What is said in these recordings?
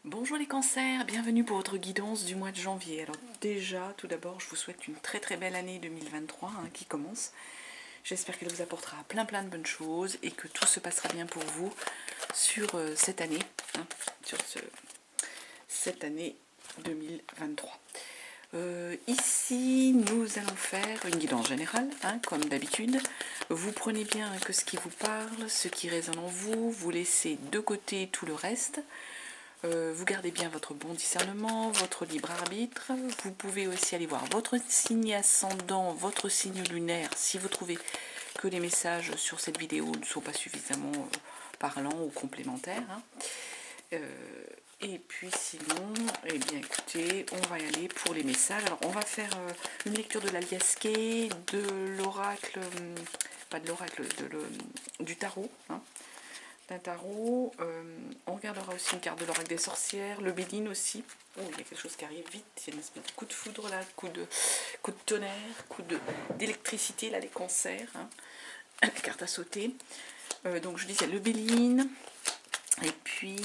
Bonjour les cancers, bienvenue pour votre guidance du mois de janvier. Alors déjà, tout d'abord, je vous souhaite une très très belle année 2023 qui commence. J'espère qu'elle vous apportera plein de bonnes choses et que tout se passera bien pour vous sur cette année, cette année 2023. Ici, nous allons faire une guidance générale, comme d'habitude. Vous prenez bien que ce qui vous parle, ce qui résonne en vous, vous laissez de côté tout le reste. Vous gardez bien votre bon discernement, votre libre arbitre. Vous pouvez aussi aller voir votre signe ascendant, votre signe lunaire, si vous trouvez que les messages sur cette vidéo ne sont pas suffisamment parlants ou complémentaires. Et puis sinon, eh bien écoutez, on va y aller pour les messages. Alors on va faire une lecture de l'aliasqué, de l'oracle, pas de l'oracle, du tarot. D'un tarot, on regardera aussi une carte de l'oracle des sorcières, le Béline aussi. Oh, il y a quelque chose qui arrive vite, il y a une espèce de coup de foudre là, coup de tonnerre, d'électricité là, les cancers, la carte à sauter. Donc je disais le Béline, et puis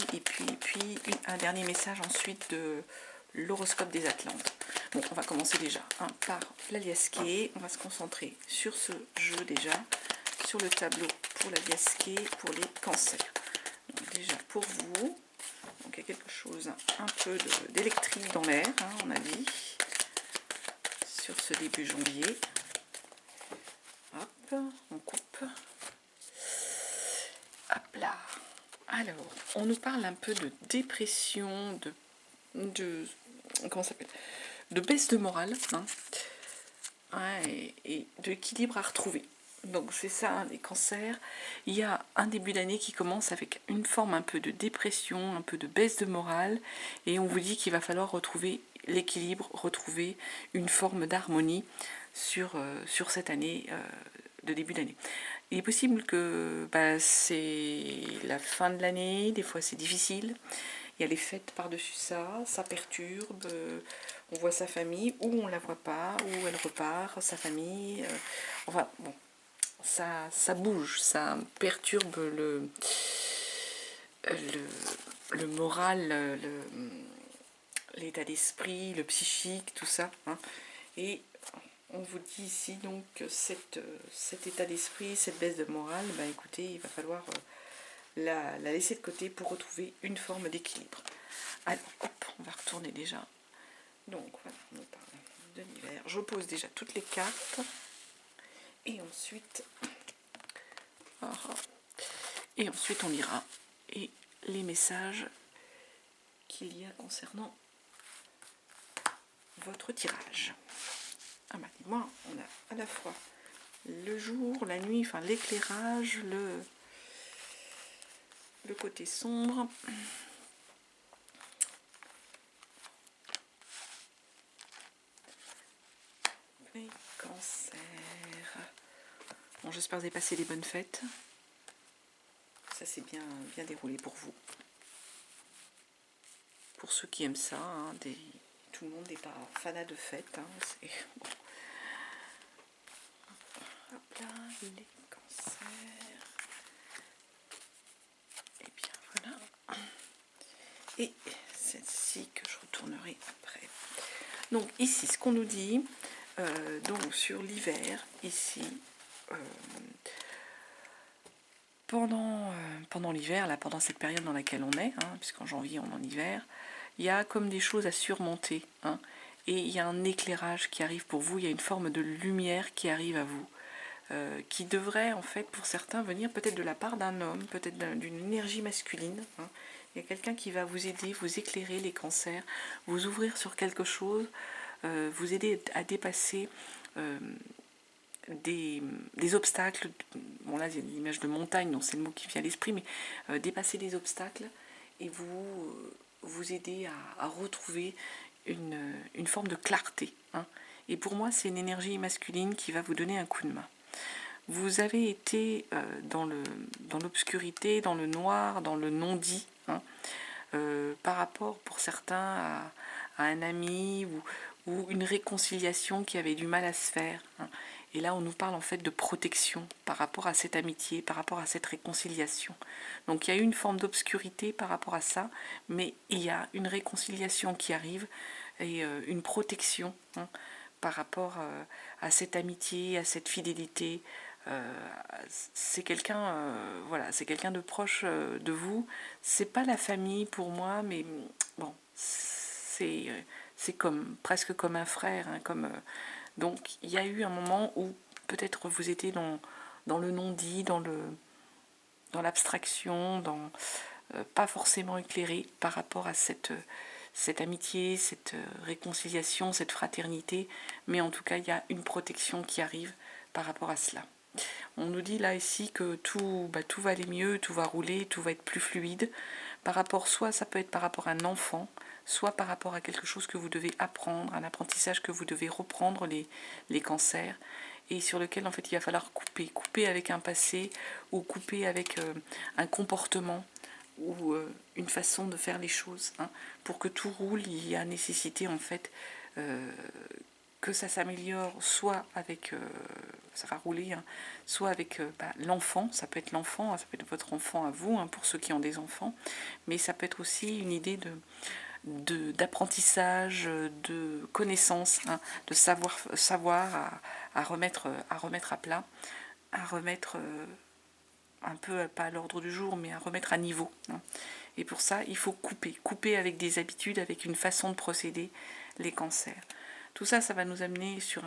un dernier message ensuite de l'horoscope des Atlantes. Bon, on va commencer déjà par l'aliasqué, on va se concentrer sur ce jeu déjà, sur le tableau pour l'aliasqué, pour les cancers. Donc déjà pour vous, donc il y a quelque chose, un peu d'électrique dans l'air, on a dit, sur ce début janvier. Hop, on coupe. Hop là. Alors, on nous parle un peu de dépression, comment ça s'appelle, de baisse de morale, et de l'équilibre à retrouver. Donc c'est ça, les cancers. Il y a un début d'année qui commence avec une forme un peu de dépression, un peu de baisse de morale, et on vous dit qu'il va falloir retrouver l'équilibre, retrouver une forme d'harmonie sur cette année de début d'année. Il est possible que c'est la fin de l'année, des fois c'est difficile. Il y a les fêtes par-dessus ça, ça perturbe. On voit sa famille, ou on la voit pas, ou elle repart, sa famille. Enfin, bon, ça bouge, ça perturbe le moral, l'état d'esprit, le psychique, tout ça. Et on vous dit ici donc cet état d'esprit, cette baisse de morale, écoutez, il va falloir la laisser de côté pour retrouver une forme d'équilibre. Alors, hop, on va retourner déjà. Donc, voilà, on parle de l'hiver. Je pose déjà toutes les cartes. Et ensuite, on lira et les messages qu'il y a concernant votre tirage. Moi, on a à la fois le jour, la nuit, enfin l'éclairage, le côté sombre. Les cancers. Bon, j'espère que vous avez passé des bonnes fêtes. Ça s'est bien déroulé pour vous. Pour ceux qui aiment ça, tout le monde n'est pas fanat de fêtes. C'est bon. Hop là, les cancers. Et bien voilà. Et celle-ci que je retournerai après. Donc ici, ce qu'on nous dit, donc sur l'hiver, ici, pendant l'hiver, là, pendant cette période dans laquelle on est, puisqu'en janvier on est en hiver, il y a comme des choses à surmonter, et il y a un éclairage qui arrive pour vous, il y a une forme de lumière qui arrive à vous, qui devrait en fait pour certains venir peut-être de la part d'un homme, peut-être d'une énergie masculine. Il y a quelqu'un qui va vous aider, vous éclairer les cancers, vous ouvrir sur quelque chose, vous aider à dépasser des obstacles. Bon là il y a l'image de montagne, donc c'est le mot qui vient à l'esprit, mais dépasser des obstacles et vous aider à retrouver une forme de clarté. Et pour moi c'est une énergie masculine qui va vous donner un coup de main. Vous avez été dans l'obscurité, dans le noir, dans le non-dit, par rapport pour certains à un ami ou une réconciliation qui avait du mal à se faire. Et là, on nous parle en fait de protection par rapport à cette amitié, par rapport à cette réconciliation. Donc il y a eu une forme d'obscurité par rapport à ça, mais il y a une réconciliation qui arrive et une protection par rapport à cette amitié, à cette fidélité. C'est quelqu'un voilà, c'est quelqu'un de proche de vous. C'est pas la famille pour moi, mais bon, c'est comme presque comme un frère, comme donc il y a eu un moment où peut-être vous étiez dans le non-dit, dans l'abstraction, pas forcément éclairé par rapport à cette amitié, cette réconciliation, cette fraternité, mais en tout cas il y a une protection qui arrive par rapport à cela. On nous dit là ici que tout va aller mieux, tout va rouler, tout va être plus fluide, par rapport, soit ça peut être par rapport à un enfant, soit par rapport à quelque chose que vous devez apprendre, un apprentissage que vous devez reprendre, les cancers, et sur lequel en fait il va falloir couper avec un passé, ou couper avec un comportement, ou une façon de faire les choses. Pour que tout roule, il y a nécessité en fait que ça s'améliore, soit avec, ça va rouler, soit avec l'enfant, ça peut être l'enfant, ça peut être votre enfant à vous, pour ceux qui ont des enfants, mais ça peut être aussi une idée d'apprentissage, de connaissance, de savoir à remettre à plat, à remettre un peu, pas à l'ordre du jour, mais à remettre à niveau. Et pour ça, il faut couper avec des habitudes, avec une façon de procéder, les cancers. Tout ça, ça va nous amener sur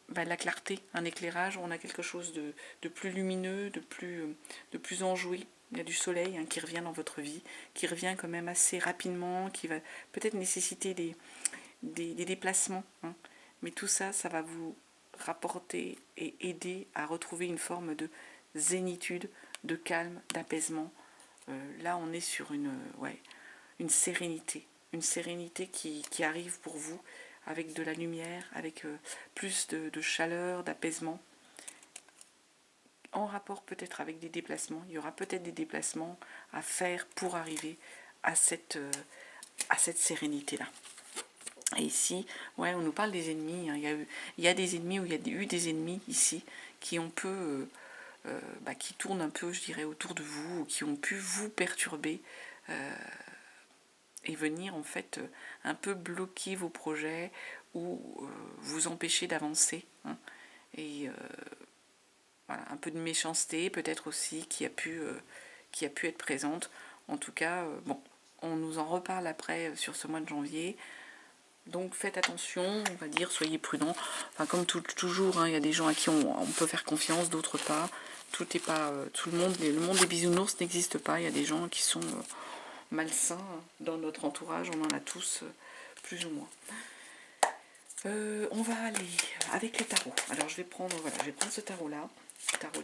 la clarté, un éclairage. On a quelque chose de plus lumineux, de plus enjoué. Il y a du soleil qui revient dans votre vie, qui revient quand même assez rapidement, qui va peut-être nécessiter des déplacements. Mais tout ça, ça va vous rapporter et aider à retrouver une forme de zénitude, de calme, d'apaisement. Là, on est sur une sérénité. Une sérénité qui arrive pour vous, avec de la lumière, avec plus de chaleur, d'apaisement, en rapport peut-être avec des déplacements. Il y aura peut-être des déplacements à faire pour arriver à cette sérénité-là. Et ici, on nous parle des ennemis. Il y a des ennemis, ou il y a eu des ennemis ici qui ont peu, qui tournent un peu, je dirais, autour de vous, ou qui ont pu vous perturber et venir en fait un peu bloquer vos projets ou vous empêcher d'avancer. Et voilà, un peu de méchanceté peut-être aussi qui a pu être présente. En tout cas, on nous en reparle après sur ce mois de janvier. Donc faites attention, on va dire, soyez prudents. Enfin, comme toujours, il y a des gens à qui on peut faire confiance, d'autres pas. Tout est pas, tout le monde des bisounours n'existe pas. Il y a des gens qui sont malsains dans notre entourage, on en a tous plus ou moins. On va aller avec les tarots. Alors je vais prendre ce tarot là, le tarot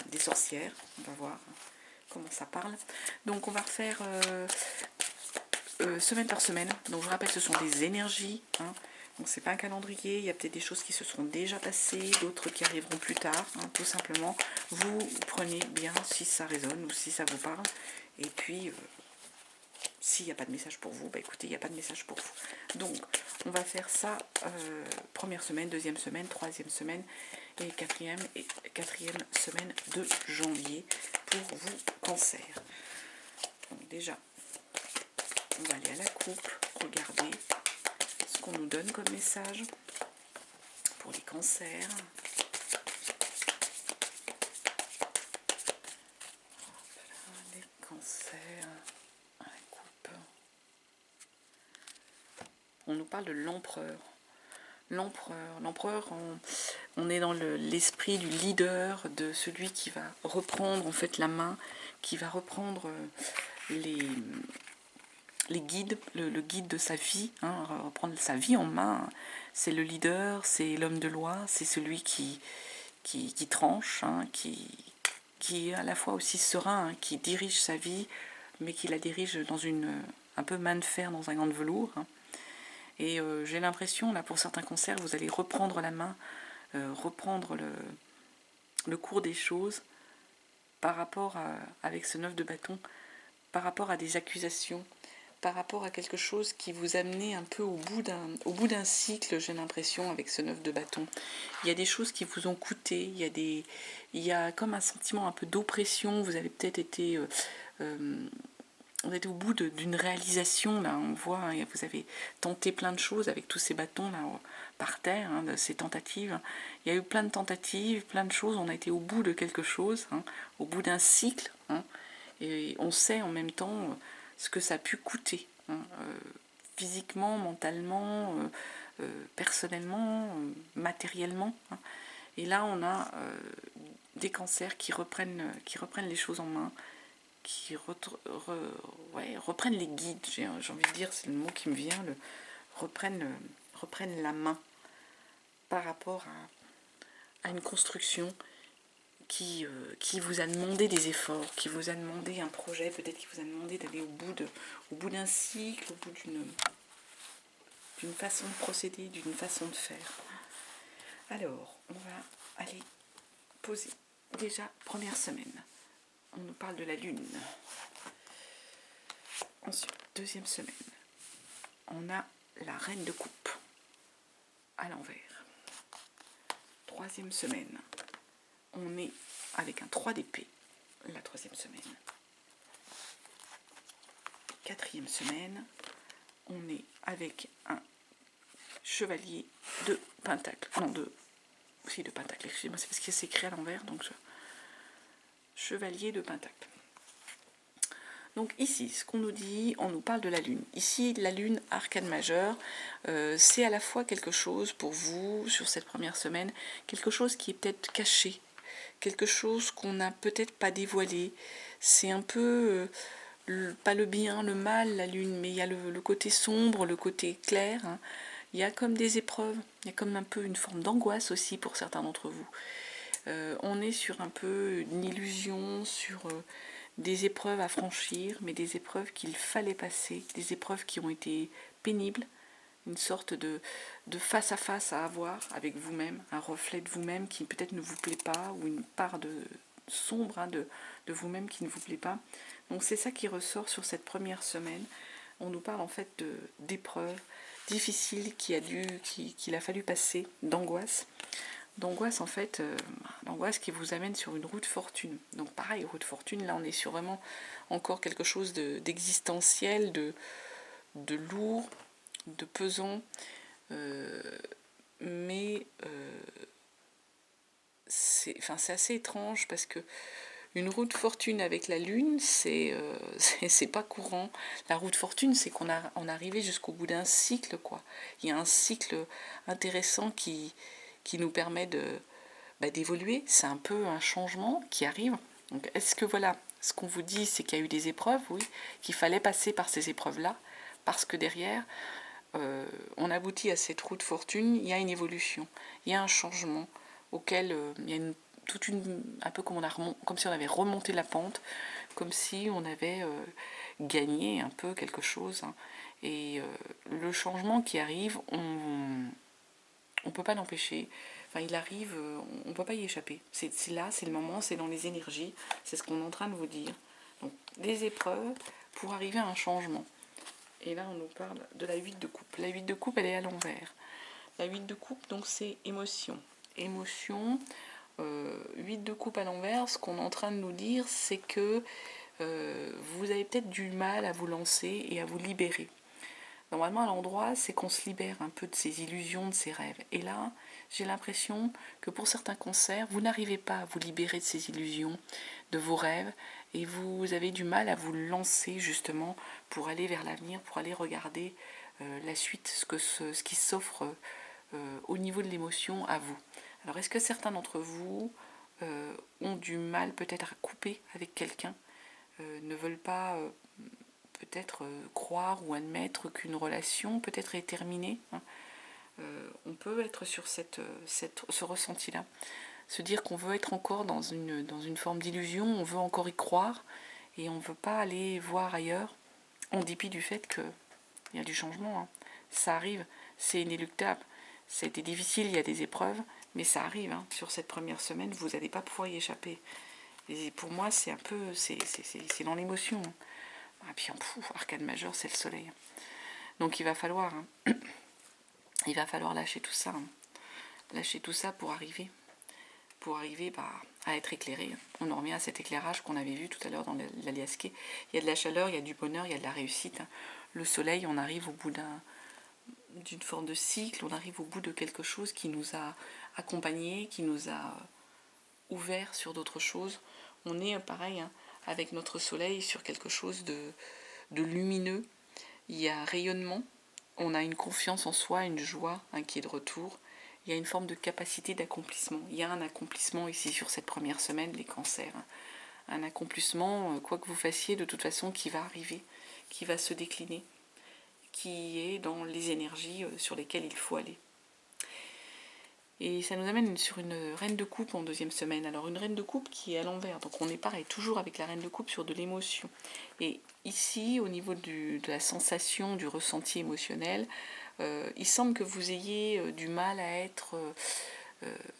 des sorcières. On va voir comment ça parle. Donc on va refaire semaine par semaine. Donc je rappelle, ce sont des énergies. Donc c'est pas un calendrier. Il y a peut-être des choses qui se sont déjà passées, d'autres qui arriveront plus tard. Tout simplement, vous prenez bien si ça résonne ou si ça vous parle. Et puis, s'il n'y a pas de message pour vous, écoutez, il n'y a pas de message pour vous. Donc, on va faire ça première semaine, deuxième semaine, troisième semaine et quatrième semaine de janvier pour vous, cancer. Donc déjà, on va aller à la coupe, regarder ce qu'on nous donne comme message pour les cancers. Les cancers, à la coupe. On nous parle de l'empereur. L'empereur, on est dans l'esprit du leader, de celui qui va reprendre en fait la main, qui va reprendre les guides, le guide de sa vie, reprendre sa vie en main. C'est le leader, c'est l'homme de loi, c'est celui qui tranche, qui est à la fois aussi serein, qui dirige sa vie, mais qui la dirige dans un peu main de fer dans un gant de velours. Et j'ai l'impression, là, pour certains concerts, vous allez reprendre la main, reprendre le cours des choses par rapport avec ce 9 de bâton, par rapport à des accusations, par rapport à quelque chose qui vous amenait un peu au bout d'un cycle, j'ai l'impression, avec ce 9 de bâton. Il y a des choses qui vous ont coûté, il y a comme un sentiment un peu d'oppression, vous avez peut-être été... vous êtes au bout d'une réalisation, là, on voit, hein, vous avez tenté plein de choses avec tous ces bâtons là par terre, hein, de ces tentatives. Il y a eu plein de tentatives, plein de choses, on a été au bout de quelque chose, hein, au bout d'un cycle, hein, et on sait en même temps ce que ça a pu coûter, hein, physiquement, mentalement, personnellement, matériellement. Hein. Et là, on a des cancers qui reprennent les choses en main, qui reprennent les guides, j'ai envie de dire, c'est le mot qui me vient, reprennent la main par rapport à une construction qui vous a demandé des efforts, qui vous a demandé un projet, peut-être qui vous a demandé d'aller au bout d'un cycle, au bout d'une façon de procéder, d'une façon de faire. Alors, on va aller poser déjà première semaine. On nous parle de la lune. Ensuite, deuxième semaine, on a la reine de coupe à l'envers. Troisième semaine, on est avec un 3 d'épée, la troisième semaine. Quatrième semaine, on est avec un chevalier de pentacle. Non, de pentacle, excusez-moi, c'est parce que c'est écrit à l'envers, donc chevalier de pentacle. Donc ici, ce qu'on nous dit, on nous parle de la lune. Ici, la lune, arcane majeure, c'est à la fois quelque chose pour vous, sur cette première semaine, quelque chose qui est peut-être caché, quelque chose qu'on n'a peut-être pas dévoilé. C'est un peu, pas le bien, le mal, la lune, mais il y a le côté sombre, le côté clair. Hein. Il y a comme des épreuves, il y a comme un peu une forme d'angoisse aussi pour certains d'entre vous. On est sur un peu une illusion, sur des épreuves à franchir, mais des épreuves qu'il fallait passer, des épreuves qui ont été pénibles, une sorte de face à face à avoir avec vous-même, un reflet de vous-même qui peut-être ne vous plaît pas, ou une part de sombre, hein, de vous-même qui ne vous plaît pas. Donc c'est ça qui ressort sur cette première semaine. On nous parle en fait d'épreuves difficiles qu'il a fallu passer, d'angoisse. D'angoisse en fait, l'angoisse qui vous amène sur une route fortune. Donc pareil, route fortune, là on est sur vraiment encore quelque chose d'existentiel, de lourd, de pesant, mais c'est assez étrange parce que une route fortune avec la lune, c'est pas courant. La route fortune, c'est qu'on arrivé jusqu'au bout d'un cycle, quoi. Il y a un cycle intéressant qui nous permet d'évoluer. C'est un peu un changement qui arrive. Donc, est-ce que voilà, ce qu'on vous dit, c'est qu'il y a eu des épreuves, oui, qu'il fallait passer par ces épreuves-là, parce que derrière, on aboutit à cette route fortune, il y a une évolution, il y a un changement auquel il y a un peu comme si on avait remonté la pente, comme si on avait gagné un peu quelque chose. Hein. Et le changement qui arrive, on ne peut pas l'empêcher. Enfin, il arrive, on ne peut pas y échapper. C'est là, c'est le moment, c'est dans les énergies, c'est ce qu'on est en train de vous dire. Donc, des épreuves pour arriver à un changement. Et là, on nous parle de la 8 de coupe. La 8 de coupe, elle est à l'envers. La 8 de coupe, donc, c'est émotion. Émotion, 8 de coupe à l'envers, ce qu'on est en train de nous dire, c'est que vous avez peut-être du mal à vous lancer et à vous libérer. Normalement, à l'endroit, c'est qu'on se libère un peu de ces illusions, de ces rêves. Et là, j'ai l'impression que pour certains cancers, vous n'arrivez pas à vous libérer de ces illusions, de vos rêves, et vous avez du mal à vous lancer justement pour aller vers l'avenir, pour aller regarder la suite, ce qui s'offre au niveau de l'émotion à vous. Alors, est-ce que certains d'entre vous ont du mal peut-être à couper avec quelqu'un, ne veulent pas peut-être croire ou admettre qu'une relation peut-être est terminée, hein. On peut être sur ce ressenti-là, se dire qu'on veut être encore dans une forme d'illusion, on veut encore y croire et on ne veut pas aller voir ailleurs, en dépit du fait qu'il y a du changement. Hein. Ça arrive, c'est inéluctable, ça a été difficile, il y a des épreuves, mais ça arrive. Hein. Sur cette première semaine, vous n'allez pas pouvoir y échapper. Et pour moi, c'est un peu, c'est dans l'émotion. Hein. Ah, puis arcane majeur, c'est le soleil. Donc il va falloir lâcher tout ça. Lâcher tout ça pour arriver à être éclairé. On en revient à cet éclairage qu'on avait vu tout à l'heure dans l'Aliasqué. Il y a de la chaleur, il y a du bonheur, il y a de la réussite. Le soleil, on arrive au bout d'une forme de cycle, on arrive au bout de quelque chose qui nous a accompagnés, qui nous a ouvert sur d'autres choses. On est pareil avec notre soleil sur quelque chose de lumineux. Il y a un rayonnement, on a une confiance en soi, une joie qui est de retour. Il y a une forme de capacité d'accomplissement. Il y a un accomplissement ici sur cette première semaine, les cancers. Un accomplissement, quoi que vous fassiez, de toute façon, qui va arriver, qui va se décliner, qui est dans les énergies sur lesquelles il faut aller. Et ça nous amène sur une reine de coupe en deuxième semaine. Alors une reine de coupe qui est à l'envers. Donc on est pareil, toujours avec la reine de coupe sur de l'émotion. Et ici, au niveau de la sensation, du ressenti émotionnel, il semble que vous ayez du mal à être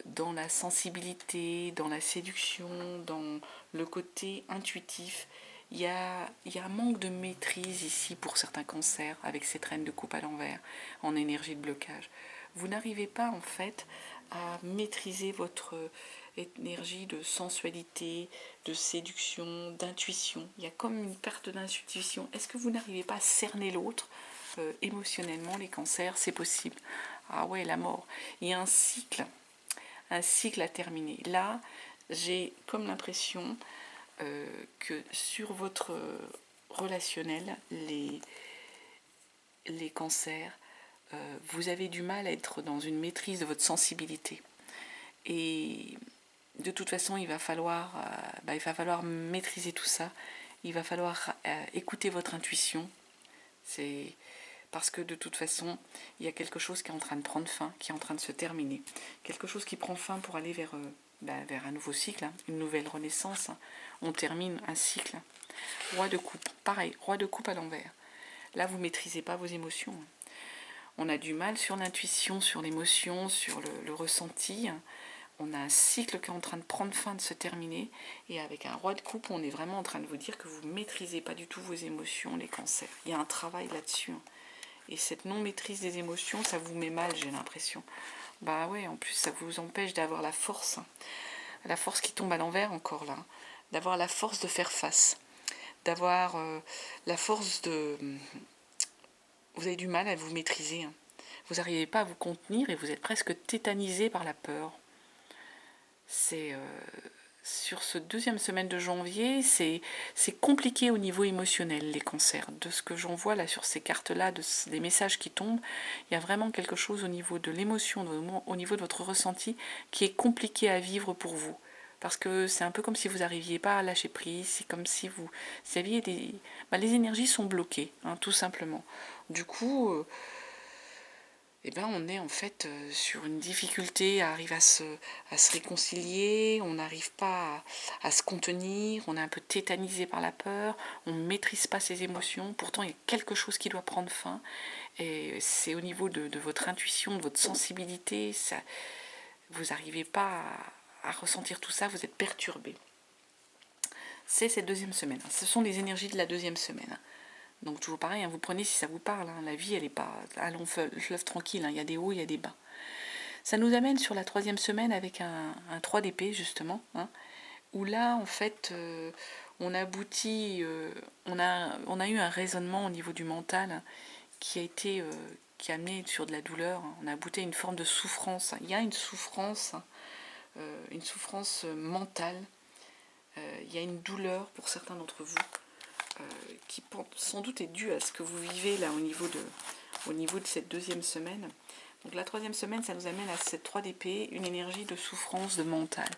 dans la sensibilité, dans la séduction, dans le côté intuitif. Il y a un manque de maîtrise ici pour certains cancers avec cette reine de coupe à l'envers, en énergie de blocage. Vous n'arrivez pas en fait à maîtriser votre énergie de sensualité, de séduction, d'intuition. Il y a comme une perte d'intuition. Est-ce que vous n'arrivez pas à cerner l'autre émotionnellement, les cancers? C'est possible. Ah ouais, la mort. Il y a un cycle à terminer. Là, j'ai comme l'impression que sur votre relationnel, les cancers, vous avez du mal à être dans une maîtrise de votre sensibilité. Et de toute façon, il va falloir maîtriser tout ça. Il va falloir écouter votre intuition. C'est parce que de toute façon, il y a quelque chose qui est en train de prendre fin, qui est en train de se terminer. Quelque chose qui prend fin pour aller vers un nouveau cycle, une nouvelle renaissance. On termine un cycle. Roi de coupe, pareil, roi de coupe à l'envers. Là, vous ne maîtrisez pas vos émotions. On a du mal sur l'intuition, sur l'émotion, sur le ressenti. On a un cycle qui est en train de prendre fin, de se terminer. Et avec un roi de coupe, on est vraiment en train de vous dire que vous ne maîtrisez pas du tout vos émotions, les cancers. Il y a un travail là-dessus. Et cette non-maîtrise des émotions, ça vous met mal, j'ai l'impression. Bah ouais, en plus, ça vous empêche d'avoir la force qui tombe à l'envers encore là. D'avoir la force de faire face. D'avoir la force de... Vous avez du mal à vous maîtriser. Vous n'arrivez pas à vous contenir et vous êtes presque tétanisé par la peur. C'est sur ce deuxième semaine de janvier, c'est compliqué au niveau émotionnel, les cancers. De ce que j'en vois là sur ces cartes-là, des messages qui tombent, il y a vraiment quelque chose au niveau de l'émotion, au niveau de votre ressenti, qui est compliqué à vivre pour vous. Parce que c'est un peu comme si vous n'arriviez pas à lâcher prise, c'est comme si vous aviez des... les énergies sont bloquées, tout simplement. Du coup... on est en fait sur une difficulté à arriver à se réconcilier, on n'arrive pas à se contenir, on est un peu tétanisé par la peur, on ne maîtrise pas ses émotions, pourtant il y a quelque chose qui doit prendre fin, et c'est au niveau de votre intuition, de votre sensibilité, vous n'arrivez pas à ressentir tout ça, vous êtes perturbé. C'est cette deuxième semaine, ce sont les énergies de la deuxième semaine. Donc toujours pareil, vous prenez si ça vous parle, la vie elle n'est pas un long fleuve tranquille, il y a des hauts, il y a des bas. Ça nous amène sur la troisième semaine avec un 3 d'épée justement, où là en fait on aboutit, on a eu un raisonnement au niveau du mental qui a amené sur de la douleur, on a abouti à une forme de souffrance. Il y a une souffrance mentale, il y a une douleur pour certains d'entre vous. Qui sans doute est due à ce que vous vivez là au niveau de cette deuxième semaine. Donc la troisième semaine, ça nous amène à cette 3 d'épée, une énergie de souffrance, de mental.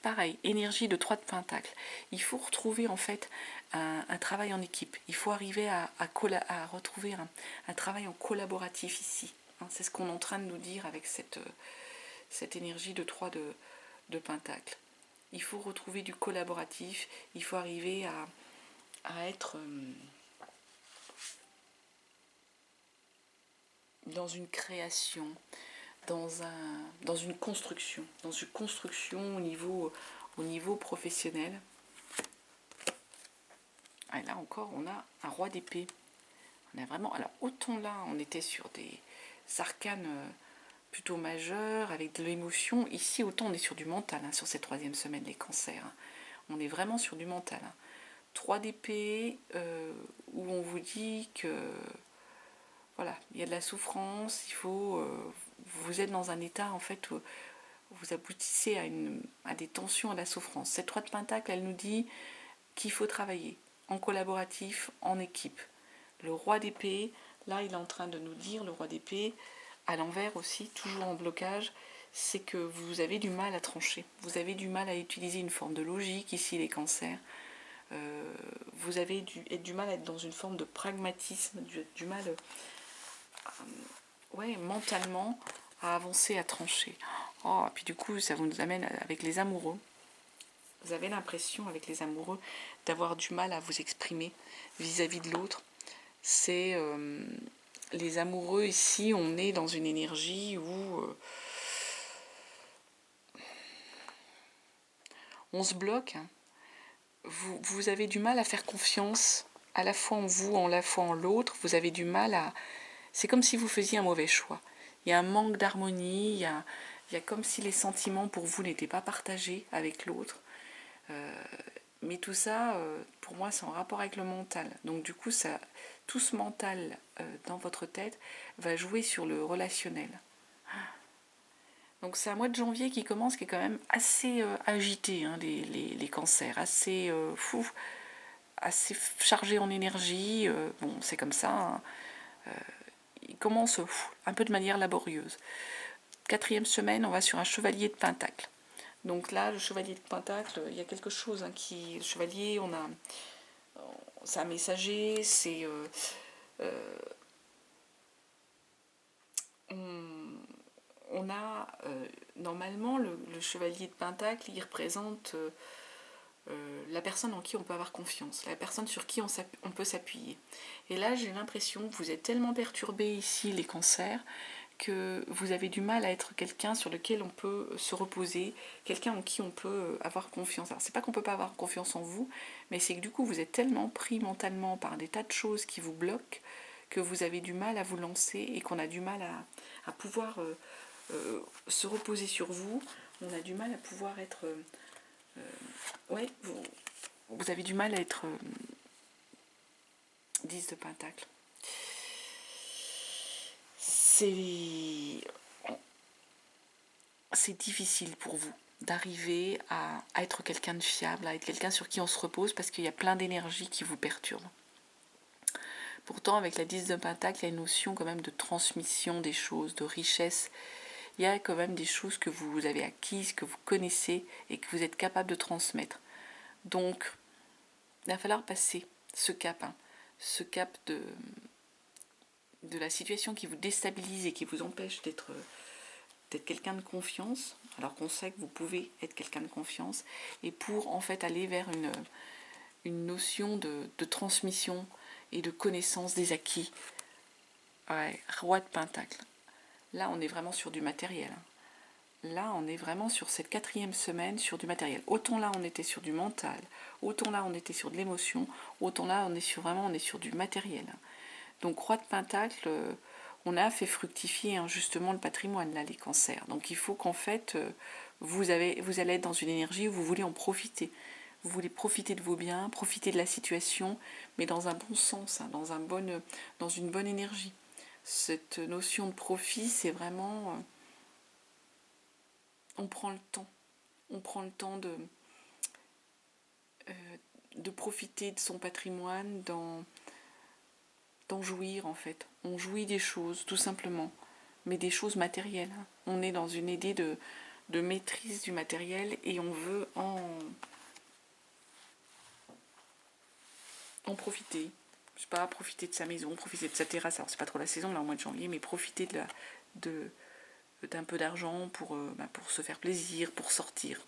Pareil, énergie de 3 de pentacle. Il faut retrouver en fait un travail en équipe. Il faut arriver à retrouver un travail en collaboratif ici. C'est ce qu'on est en train de nous dire avec cette énergie de 3 de pentacle. Il faut retrouver du collaboratif, il faut arriver à être dans une création, dans une construction au niveau professionnel. Et là encore, on a un roi d'épée. On a vraiment... Alors, autant là, on était sur des arcanes plutôt majeurs, avec de l'émotion. Ici, autant on est sur du mental, hein, sur cette 3e semaine, les cancers. Hein. On est vraiment sur du mental. Hein. 3 d'épée, où on vous dit que... Voilà, il y a de la souffrance, il faut... vous êtes dans un état, en fait, où vous aboutissez à des tensions, à la souffrance. Cette 3 de Pentacle, elle nous dit qu'il faut travailler en collaboratif, en équipe. Le roi d'épée, là, il est en train de nous dire, le roi d'épée, à l'envers aussi, toujours en blocage, c'est que vous avez du mal à trancher. Vous avez du mal à utiliser une forme de logique, ici, les cancers. Vous avez du mal à être dans une forme de pragmatisme, du mal, mentalement, à avancer, à trancher. Oh, et puis du coup, ça vous nous amène avec les amoureux. Vous avez l'impression, avec les amoureux, d'avoir du mal à vous exprimer vis-à-vis de l'autre. C'est les amoureux ici, on est dans une énergie où on se bloque. Hein. Vous avez du mal à faire confiance à la fois en vous, à la fois en l'autre. Vous avez du mal à... C'est comme si vous faisiez un mauvais choix. Il y a un manque d'harmonie, il y a comme si les sentiments pour vous n'étaient pas partagés avec l'autre. Mais tout ça, pour moi, c'est en rapport avec le mental. Donc du coup, tout ce mental dans votre tête va jouer sur le relationnel. Donc c'est un mois de janvier qui commence, qui est quand même assez agité, hein, les cancers, assez fou, assez chargé en énergie. Bon, c'est comme ça. Hein. Il commence un peu de manière laborieuse. 4e semaine, on va sur un chevalier de pentacle. Donc là, le chevalier de pentacle, il y a quelque chose hein, qui... Le chevalier, c'est un messager, c'est... on a... normalement, le chevalier de pentacle, il représente la personne en qui on peut avoir confiance, la personne sur qui on peut s'appuyer. Et là, j'ai l'impression que vous êtes tellement perturbés ici, les cancers, que vous avez du mal à être quelqu'un sur lequel on peut se reposer, quelqu'un en qui on peut avoir confiance. Alors c'est pas qu'on peut pas avoir confiance en vous, mais c'est que du coup vous êtes tellement pris mentalement par des tas de choses qui vous bloquent que vous avez du mal à vous lancer et qu'on a du mal à pouvoir se reposer sur vous. On a du mal à pouvoir être... ouais, vous avez du mal à être 10 de pentacle. C'est difficile pour vous d'arriver à être quelqu'un de fiable, à être quelqu'un sur qui on se repose parce qu'il y a plein d'énergie qui vous perturbe. Pourtant, avec la 10 de pentacle, il y a une notion quand même de transmission des choses, de richesse. Il y a quand même des choses que vous avez acquises, que vous connaissez et que vous êtes capable de transmettre. Donc, il va falloir passer ce cap, hein, ce cap de la situation qui vous déstabilise et qui vous empêche d'être quelqu'un de confiance, alors qu'on sait que vous pouvez être quelqu'un de confiance, et pour en fait aller vers une notion de transmission et de connaissance des acquis. Ouais, roi de pentacle. Là, on est vraiment sur du matériel. Là, on est vraiment sur cette 4e semaine sur du matériel. Autant là, on était sur du mental, autant là, on était sur de l'émotion, autant là, on est sur du matériel. Donc, roi de pentacle, on a fait fructifier hein, justement le patrimoine, là, les cancers. Donc, il faut qu'en fait, vous allez être dans une énergie où vous voulez en profiter. Vous voulez profiter de vos biens, profiter de la situation, mais dans un bon sens, hein, dans une bonne énergie. Cette notion de profit, c'est vraiment... on prend le temps. On prend le temps de profiter de son patrimoine, d'en jouir en fait. On jouit des choses, tout simplement, mais des choses matérielles. On est dans une idée de maîtrise du matériel et on veut en profiter. Je sais pas, profiter de sa maison, profiter de sa terrasse. Alors c'est pas trop la saison là au mois de janvier, mais profiter d'un peu d'argent pour se faire plaisir, pour sortir.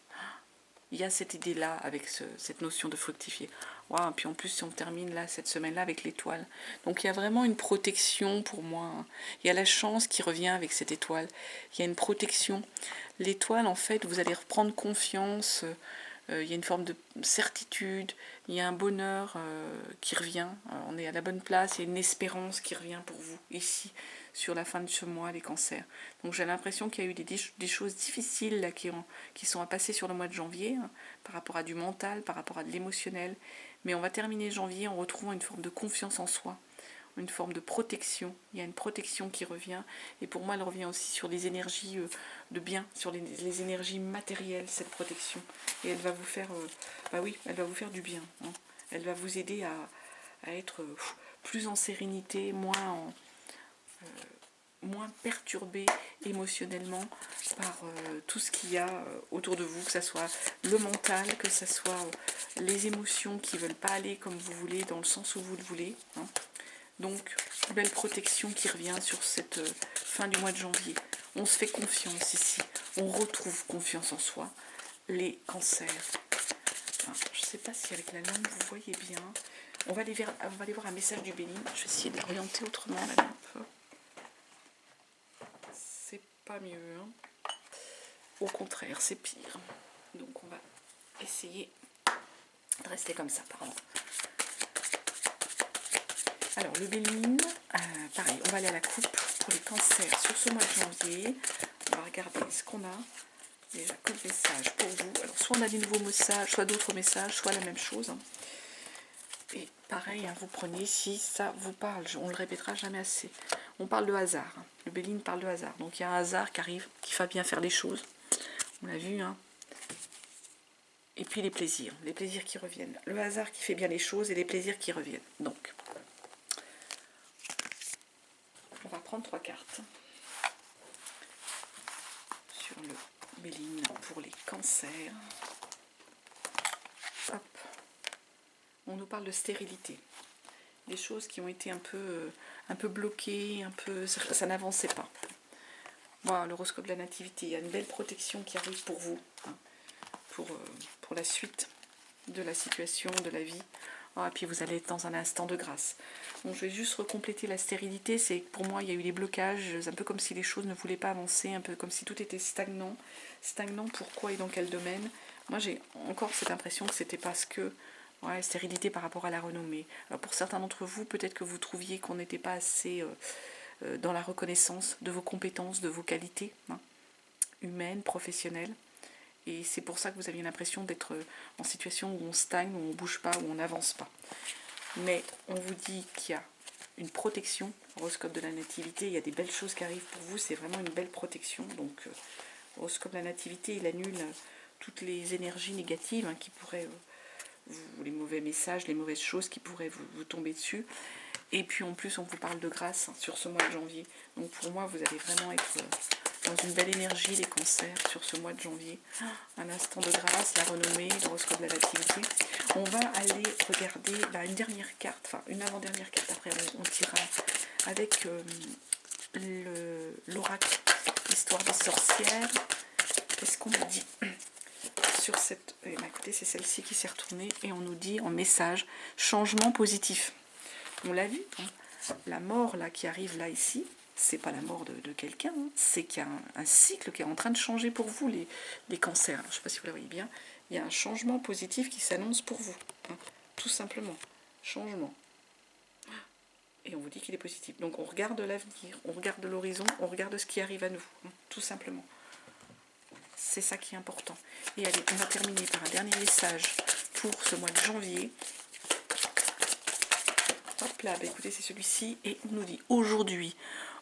Il y a cette idée-là avec cette notion de fructifier. Wow, puis en plus, si on termine là cette semaine-là avec l'étoile. Donc il y a vraiment une protection pour moi. Il y a la chance qui revient avec cette étoile. Il y a une protection. L'étoile, en fait, vous allez reprendre confiance il y a une forme de certitude, il y a un bonheur qui revient, on est à la bonne place, il y a une espérance qui revient pour vous ici sur la fin de ce mois, les cancers. Donc j'ai l'impression qu'il y a eu des choses difficiles là, qui sont à passer sur le mois de janvier, hein, par rapport à du mental, par rapport à de l'émotionnel, mais on va terminer janvier en retrouvant une forme de confiance en soi, une forme de protection. Il y a une protection qui revient, et pour moi elle revient aussi sur les énergies de bien, sur les énergies matérielles, cette protection, et elle va vous faire bah oui, elle va vous faire du bien, hein. Elle va vous aider à être plus en sérénité, moins perturbé émotionnellement par tout ce qu'il y a autour de vous, que ce soit le mental, que ce soit les émotions qui ne veulent pas aller comme vous voulez, dans le sens où vous le voulez, hein. Donc, belle protection qui revient sur cette fin du mois de janvier. On se fait confiance ici, on retrouve confiance en soi. Les cancers. Enfin, je ne sais pas si avec la langue vous voyez bien. On va aller voir un message du Béline. Je vais essayer de l'orienter autrement la lampe. C'est pas mieux, hein. Au contraire, c'est pire. Donc on va essayer de rester comme ça, pardon. Alors le Béline, pareil, on va aller à la coupe pour les cancers sur ce mois de janvier. On va regarder ce qu'on a déjà comme message pour vous. Alors soit on a des nouveaux messages, soit d'autres messages, soit la même chose. Et pareil, hein, vous prenez si ça vous parle, on ne le répétera jamais assez. On parle de hasard, hein. Le Béline parle de hasard. Donc il y a un hasard qui arrive, qui va bien faire les choses. On l'a vu, hein. Et puis les plaisirs qui reviennent. Le hasard qui fait bien les choses et les plaisirs qui reviennent. Donc, on va prendre 3 cartes sur le Béline pour les cancers. Hop. On nous parle de stérilité. Des choses qui ont été un peu bloquées, ça n'avançait pas. Voilà, l'horoscope de la nativité, il y a une belle protection qui arrive pour vous, hein, pour la suite de la situation, de la vie. Oh, et puis vous allez être dans un instant de grâce. Bon, je vais juste recompléter la stérilité, c'est que pour moi il y a eu des blocages, un peu comme si les choses ne voulaient pas avancer, un peu comme si tout était stagnant. Stagnant, pourquoi et dans quel domaine? Moi j'ai encore cette impression que c'était parce que stérilité par rapport à la renommée. Alors pour certains d'entre vous, peut-être que vous trouviez qu'on n'était pas assez dans la reconnaissance de vos compétences, de vos qualités, hein, humaines, professionnelles. Et c'est pour ça que vous aviez l'impression d'être en situation où on stagne, où on ne bouge pas, où on n'avance pas. Mais on vous dit qu'il y a une protection, horoscope de la nativité, il y a des belles choses qui arrivent pour vous, c'est vraiment une belle protection. Donc horoscope de la nativité, il annule toutes les énergies négatives, hein, qui pourraient, les mauvais messages, les mauvaises choses qui pourraient vous tomber dessus. Et puis en plus on vous parle de grâce, hein, sur ce mois de janvier. Donc pour moi vous allez vraiment être dans une belle énergie, les cancers, sur ce mois de janvier. Un instant de grâce, la renommée, l'horoscope de la nativité. On va aller regarder une dernière carte, enfin une avant-dernière carte, après on tirera avec l'oracle, l'histoire des sorcières. Qu'est-ce qu'on nous dit sur cette... écoutez, c'est celle-ci qui s'est retournée et on nous dit en message, changement positif. On l'a vu, hein. La mort là qui arrive là ici, c'est pas la mort de quelqu'un, hein. C'est qu'il y a un cycle qui est en train de changer pour vous, les cancers. Alors, je ne sais pas si vous la voyez bien, il y a un changement positif qui s'annonce pour vous, hein. Tout simplement, changement. Et on vous dit qu'il est positif. Donc on regarde l'avenir, on regarde l'horizon, on regarde ce qui arrive à nous, hein, tout simplement. C'est ça qui est important. Et allez, on va terminer par un dernier message pour ce mois de janvier. Hop là, bah écoutez, c'est celui-ci, et on nous dit aujourd'hui,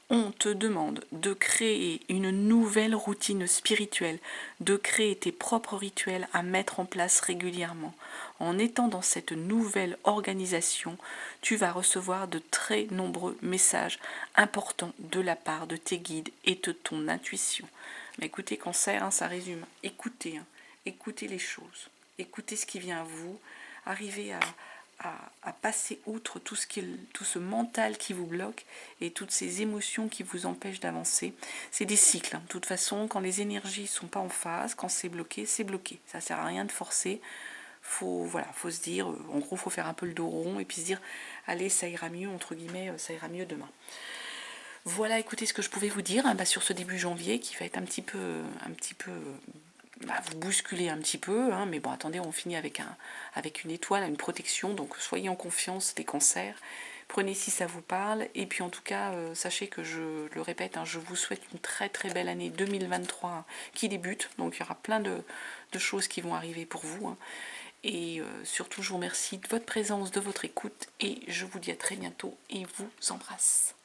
on te demande de créer une nouvelle routine spirituelle, de créer tes propres rituels à mettre en place régulièrement. En étant dans cette nouvelle organisation, tu vas recevoir de très nombreux messages importants de la part de tes guides et de ton intuition. Mais écoutez, cancer, hein, ça résume. Écoutez, hein, écoutez les choses, écoutez ce qui vient à vous, arrivez à passer outre tout ce mental qui vous bloque et toutes ces émotions qui vous empêchent d'avancer. C'est des cycles, hein. De toute façon, quand les énergies ne sont pas en phase, quand c'est bloqué, ça ne sert à rien de forcer. Faut se dire, en gros, faut faire un peu le dos rond et puis se dire, allez, ça ira mieux, entre guillemets, ça ira mieux demain. Voilà, écoutez ce que je pouvais vous dire, hein, sur ce début janvier qui va être un petit peu vous bousculer un petit peu, hein, mais bon, attendez, on finit avec une étoile, une protection, donc soyez en confiance, les cancers. Prenez si ça vous parle, et puis en tout cas, sachez que je le répète, hein, je vous souhaite une très très belle année 2023 hein, qui débute, donc il y aura plein de choses qui vont arriver pour vous. Hein. Et surtout, je vous remercie de votre présence, de votre écoute, et je vous dis à très bientôt, et vous embrasse.